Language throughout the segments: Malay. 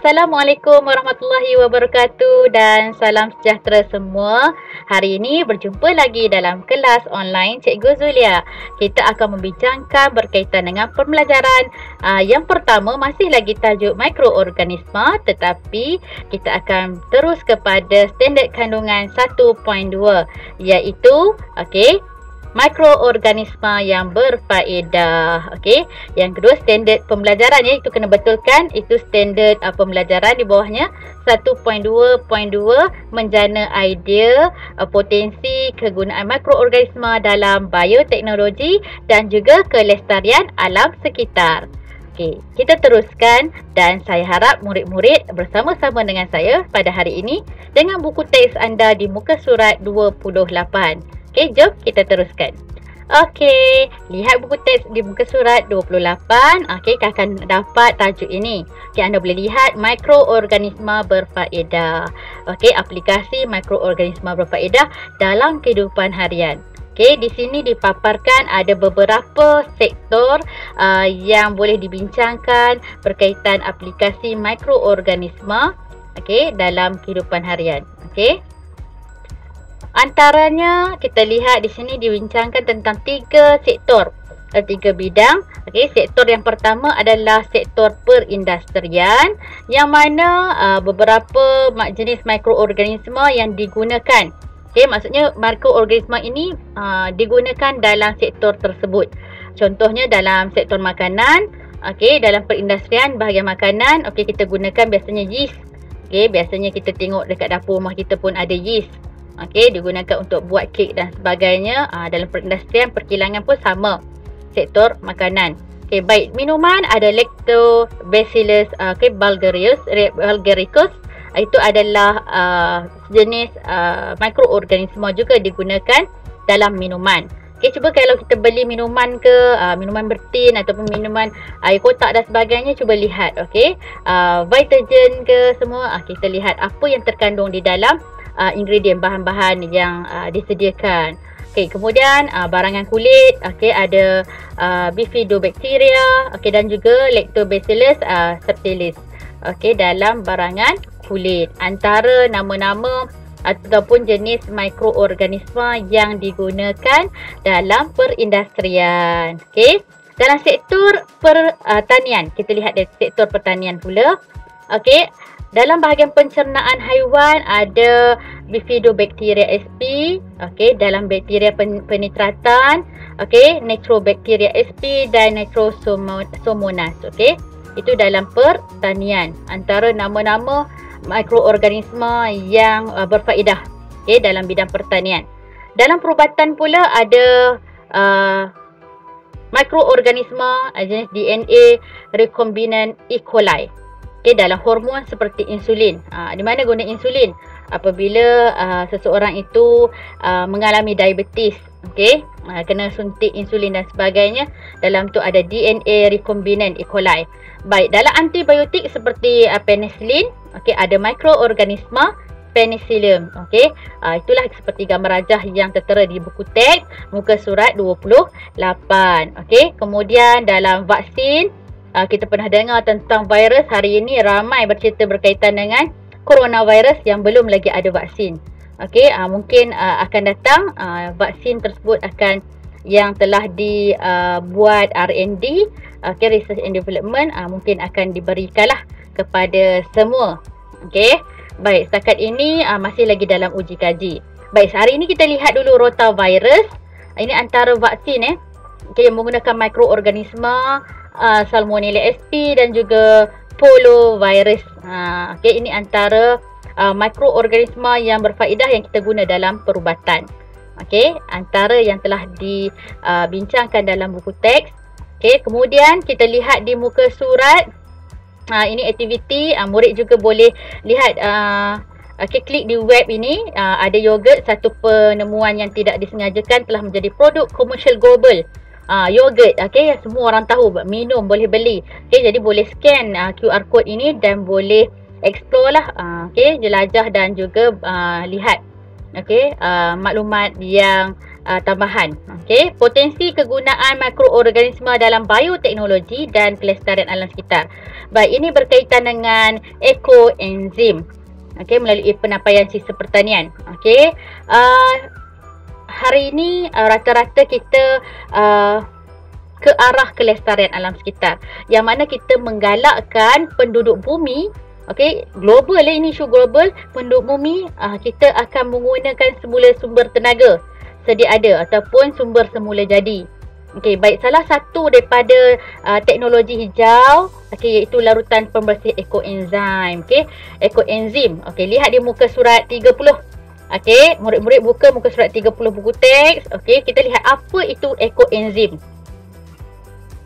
Assalamualaikum warahmatullahi wabarakatuh dan salam sejahtera semua. Hari ini berjumpa lagi dalam kelas online Cikgu Zulia. Kita akan membincangkan berkaitan dengan pembelajaran. Yang pertama masih lagi tajuk mikroorganisma, tetapi kita akan terus kepada standard kandungan 1.2 iaitu mikroorganisma yang berfaedah. Okey. Yang kedua standard pembelajaran, itu kena betulkan, itu standard pembelajaran di bawahnya 1.2.2 menjana idea potensi kegunaan mikroorganisma dalam bioteknologi dan juga kelestarian alam sekitar. Okey, kita teruskan dan saya harap murid-murid bersama-sama dengan saya pada hari ini dengan buku teks anda di muka surat 28. Okey, jom kita teruskan. Okey, lihat buku teks di muka surat 28. Okey, akan dapat tajuk ini. Okey, anda boleh lihat mikroorganisma berfaedah. Okey, aplikasi mikroorganisma berfaedah dalam kehidupan harian. Okey, di sini dipaparkan ada beberapa sektor yang boleh dibincangkan berkaitan aplikasi mikroorganisma dalam kehidupan harian. Okey. Antaranya kita lihat di sini dibincangkan tentang 3 sektor, 3 bidang. Okey, sektor yang pertama adalah sektor perindustrian yang mana beberapa jenis mikroorganisma yang digunakan. Okey, maksudnya mikroorganisma ini digunakan dalam sektor tersebut. Contohnya dalam sektor makanan, okey, dalam perindustrian bahagian makanan, okey, kita gunakan biasanya yeast. Okey, biasanya kita tengok dekat dapur rumah kita pun ada yeast. Okey, digunakan untuk buat kek dan sebagainya. Dalam perindustrian perkilangan pun sama. Sektor makanan. Okey, baik. Minuman ada Lactobacillus bulgaricus. Itu adalah jenis mikroorganisma juga digunakan dalam minuman. Okey, cuba kalau kita beli minuman ke minuman bertin ataupun minuman air kotak dan sebagainya, cuba lihat. Okey, vitagen ke semua, kita lihat apa yang terkandung di dalam ingredient bahan-bahan yang disediakan. Okey, kemudian barangan kulit, okey, ada bifidobacteria, okey, dan juga Lactobacillus subtilis. Okey, dalam barangan kulit. Antara nama-nama ataupun jenis mikroorganisma yang digunakan dalam perindustrian. Okey, dalam sektor pertanian, kita lihat dari sektor pertanian pula. Okey, dalam bahagian pencernaan haiwan ada Bifidobacteria sp, okey, dalam bakteria penitratan, okey, Nitrobacteria sp dan Nitrosomonas, okey. Itu dalam pertanian, antara nama-nama mikroorganisma yang berfaedah, okey, dalam bidang pertanian. Dalam perubatan pula ada mikroorganisma jenis DNA recombinant E. coli. Okey, dalam hormon seperti insulin. Di mana guna insulin? Apabila seseorang itu mengalami diabetes, okey, kena suntik insulin dan sebagainya, dalam tu ada DNA recombinant E. coli. Baik, dalam antibiotik seperti penicillin, okey, ada mikroorganisma penicillium. Okey, itulah seperti gambar rajah yang tertera di buku teks muka surat 28. Okey, kemudian dalam vaksin, kita pernah dengar tentang virus. Hari ini ramai bercerita berkaitan dengan coronavirus yang belum lagi ada vaksin. Okey, mungkin akan datang vaksin tersebut akan yang telah dibuat R&D, research and development, mungkin akan diberikanlah kepada semua. Okey, baik, setakat ini masih lagi dalam uji kaji. Baik, hari ini kita lihat dulu rotavirus. Ini antara vaksin yang menggunakan mikroorganisma Salmonella sp dan juga Polovirus. Okey, ini antara mikroorganisma yang berfaedah yang kita guna dalam perubatan. Okey, antara yang telah dibincangkan dalam buku teks. Okey, kemudian kita lihat di muka surat. Ini aktiviti, murid juga boleh lihat. Klik di web ini, ada yogurt, satu penemuan yang tidak disengajakan telah menjadi produk komersial global. Yogurt, okey, semua orang tahu, minum, boleh beli. Okey, jadi boleh scan QR code ini dan boleh explore lah, okey, jelajah dan juga lihat, okey, maklumat yang tambahan. Okey, potensi kegunaan mikroorganisme dalam bioteknologi dan kelestarian alam sekitar. Baik, ini berkaitan dengan ekoenzim. Okey, melalui penyampaian sisa pertanian. Okey, hari ini rata-rata kita ke arah kelestarian alam sekitar, yang mana kita menggalakkan penduduk bumi, okey, global ini isu global, penduduk bumi, kita akan menggunakan semula sumber tenaga sedia ada ataupun sumber semula jadi. Okey, baik, salah satu daripada teknologi hijau, okey, iaitu larutan pembersih ekoenzim. Okey, ekoenzim. Okey, lihat di muka surat 30. Okey, murid-murid buka muka surat 30 buku teks. Okey, kita lihat apa itu ekoenzim.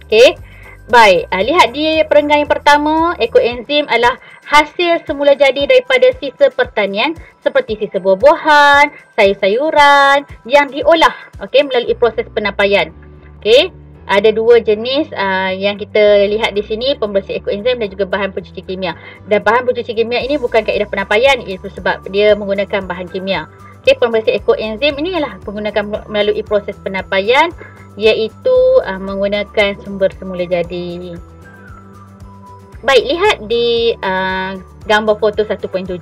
Okey, baik, lihat di perenggan yang pertama, ekoenzim adalah hasil semula jadi daripada sisa pertanian seperti sisa buah-buahan, sayur-sayuran yang diolah, okey, melalui proses penyampaian. Okey, ada dua jenis yang kita lihat di sini, pembersih ekoenzim dan juga bahan pencuci kimia. Dan bahan pencuci kimia ini bukan kaedah penyampaian, iaitu sebab dia menggunakan bahan kimia. Okey, pembersih ekoenzim ini ialah menggunakan melalui proses penyampaian, iaitu menggunakan sumber semula jadi. Baik, lihat di gambar foto 1.7,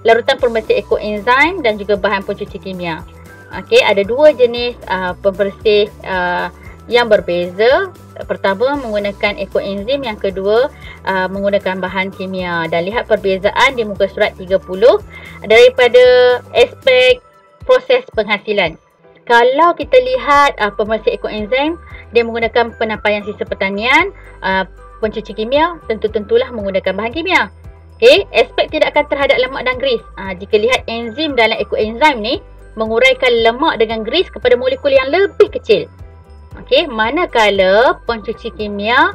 larutan pembersih ekoenzim dan juga bahan pencuci kimia. Okey, ada dua jenis pembersih yang berbeza. Pertama menggunakan ekoenzim, yang kedua menggunakan bahan kimia. Dan lihat perbezaan di muka surat 30 daripada aspek proses penghasilan. Kalau kita lihat pembersih ekoenzim, dia menggunakan penyampaian sisa pertanian, pencuci kimia, tentulah menggunakan bahan kimia. Okey, aspek tidakkan terhadap lemak dan gris. Jika lihat enzim dalam ekoenzim ni menguraikan lemak dengan gris kepada molekul yang lebih kecil. Okey, manakala pencuci kimia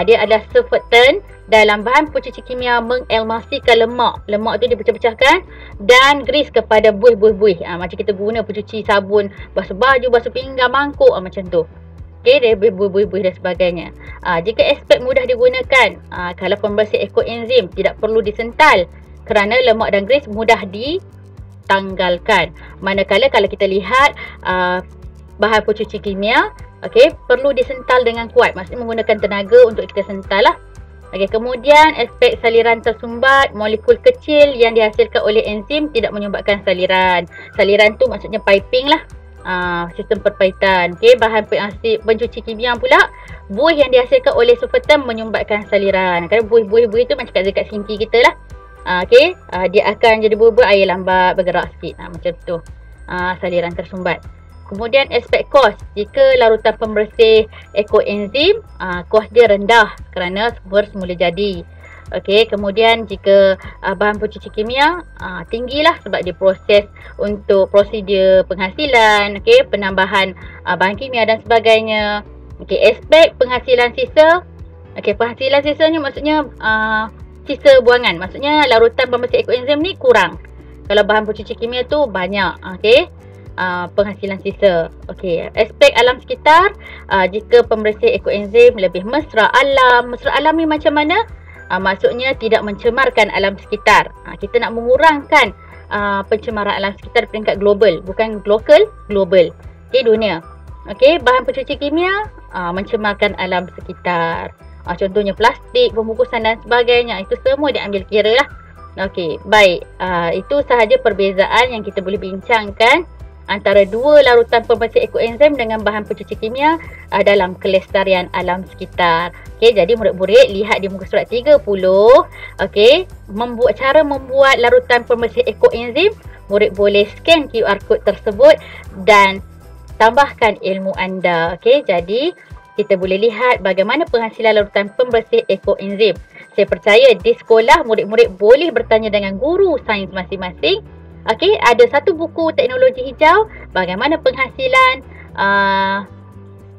dia adalah surfaktan dalam bahan pencuci kimia mengemulsikan lemak. Lemak tu dipecah-pecahkan dan gris kepada buih-buih. Macam kita guna pencuci sabun, basuh baju, basuh pinggan, mangkuk, macam tu. Okey, dia buih-buih dan sebagainya. Jika aspek mudah digunakan, kalau pembersih ekoenzim tidak perlu disental kerana lemak dan gris mudah ditanggalkan. Manakala kalau kita lihat bahan pencuci kimia, okey, perlu disental dengan kuat. Maksudnya menggunakan tenaga untuk kita sental lah. Okey, kemudian aspek saliran tersumbat, molekul kecil yang dihasilkan oleh enzim tidak menyumbatkan saliran. Saliran tu maksudnya piping lah. Sistem perpaitan. Okey, bahan pencuci kimia pula, buih yang dihasilkan oleh surfaktan menyumbatkan saliran. Kerana buih-buih tu macam dekat sinki kita lah. Okey, dia akan jadi buih-buih, air lambat bergerak sikit. Macam tu. Saliran tersumbat. Kemudian aspek kos, jika larutan pembersih ekoenzim, kos dia rendah kerana sumber semula jadi. Okey, kemudian jika bahan pencuci kimia, tinggilah sebab dia proses untuk prosedur penghasilan, okey, penambahan bahan kimia dan sebagainya. Okey, aspek penghasilan sisa. Okey, penghasilan sisa ni maksudnya sisa buangan. Maksudnya larutan pembersih ekoenzim ni kurang. Kalau bahan pencuci kimia tu banyak, okey. Penghasilan sisa. Okey, aspek alam sekitar, jika pembersih ekoenzim lebih mesra alam. Mesra alam ni macam mana? Maksudnya tidak mencemarkan alam sekitar. Kita nak mengurangkan pencemaran alam sekitar peringkat global, bukan lokal, global. Okey, dunia. Okey, bahan pencuci kimia mencemarkan alam sekitar. Contohnya plastik, pembungkusan dan sebagainya. Itu semua diambil kira lah. Okey, baik. Itu sahaja perbezaan yang kita boleh bincangkan antara dua larutan pembersih ekoenzim dengan bahan pencuci kimia dalam kelestarian alam sekitar. Okey, jadi murid-murid lihat di muka surat 30. Okey, cara membuat larutan pembersih ekoenzim, murid boleh scan QR code tersebut dan tambahkan ilmu anda. Okey, jadi kita boleh lihat bagaimana penghasilan larutan pembersih ekoenzim. Saya percaya di sekolah murid-murid boleh bertanya dengan guru sains masing-masing. Okey, ada satu buku teknologi hijau, bagaimana penghasilan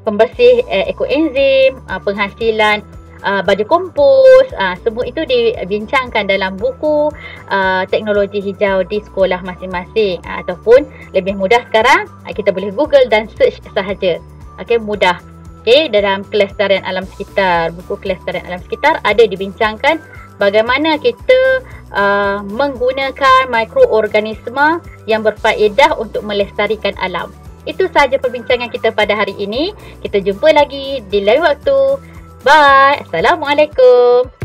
pembersih ekoenzim, penghasilan baju kompos, semua itu dibincangkan dalam buku teknologi hijau di sekolah masing-masing. Ataupun lebih mudah sekarang, kita boleh Google dan search sahaja. Okey, mudah. Okey, dalam kelestarian alam sekitar, buku kelestarian alam sekitar ada dibincangkan bagaimana kita menggunakan mikroorganisma yang berfaedah untuk melestarikan alam. Itu sahaja perbincangan kita pada hari ini. Kita jumpa lagi di lain waktu. Bye. Assalamualaikum.